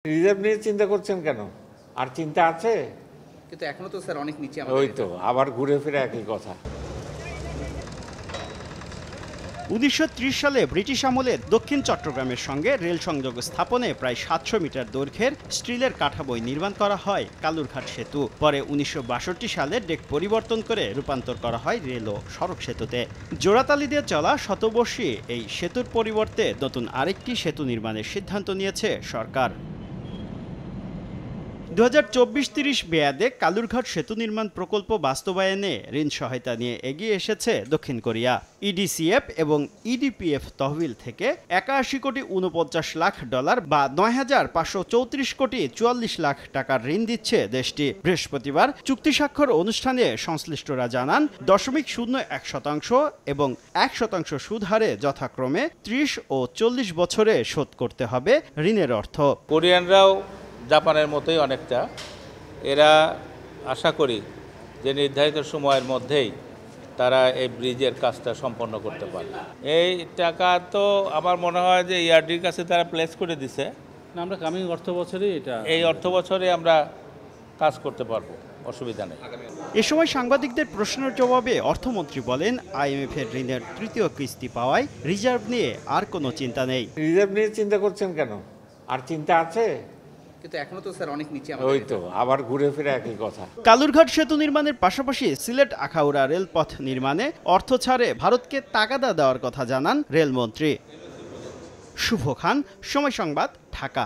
Reserve নিয়ে চিন্তা করছেন কেন? আর চিন্তা আছে? কিন্তু এখনো তো স্যার অনেক নিচে ওই তো আবার ঘুরে ফিরে একই কথা। ১৯৩০ সালে ব্রিটিশ আমলে দক্ষিণ চট্টগ্রামের সঙ্গে রেল সংযোগ স্থাপনে প্রায় ৭০০ মিটার দৈর্ঘ্যের স্টিলের কাঠামোয় নির্মাণ করা হয় কালুরঘাট সেতু। পরে ১৯৬২ সালে ডেক পরিবর্তন করে রূপান্তর করা হয় রেল ও সড়ক সেতুতে। জোড়াতালি দিয়ে চলা শতবর্ষী এই সেতুর পরিবর্তে নতুন আরেকটি সেতু নির্মাণের সিদ্ধান্ত নিয়েছে সরকার। ২০২৪-৩০ মেয়াদে কালুরঘাট সেতু নির্মাণ প্রকল্প বাস্তবায়নে ঋণ সহায়তা নিয়ে এগিয়ে এসেছে দক্ষিণ কোরিয়া। ইডিসিএফ এবং ইডিপিএফ তহবিল থেকে ৮১ কোটি ৪৯ লাখ ডলার বা ৯,৫৩৪ কোটি ৪৪ লাখ টাকার ঋণ দিচ্ছে দেশটি। বৃহস্পতিবার চুক্তি স্বাক্ষর অনুষ্ঠানে সংশ্লিষ্টরা জানান ০.০১% এবং ১% সুদ হারে যথাক্রমে ৩০ ও ৪০ বছরে শোধ করতে হবে ঋণের অর্থ। কোরিয়ানরাও জাপানের মতোই অনেকটা, এরা আশা করি যে নির্ধারিত সময়ের মধ্যেই তারা এই ব্রিজের কাজটা সম্পন্ন করতে পারবে। এই টাকা তো আমার মনে হয় যে ইআরডির কাছে তারা প্লেস করে দিছে। আমরা কামিং অর্থ বছরেই এই অর্থ বছরে আমরা কাজ করতে পারবো, অসুবিধা নেই। এ সময় সাংবাদিকদের প্রশ্নের জবাবে অর্থমন্ত্রী বলেন, আইএমএফ এর ঋণের তৃতীয় কিস্তি পাওয়ায় রিজার্ভ নিয়ে আর কোনো চিন্তা নেই। রিজার্ভ নিয়ে চিন্তা করছেন কেন? আর চিন্তা আছে? কিন্তু এখনো তো স্যার অনেক নিচে ওই তো আবার ঘুরে ফিরে একই কথা। কালুরঘাট সেতু নির্মাণের পাশাপাশি সিলেট আখাউড়া রেলপথ নির্মাণে অর্থ ছাড়ে ভারতকে তাগাদা দেওয়ার কথা জানান রেলমন্ত্রী। শুভ খান, সময় সংবাদ, ঢাকা।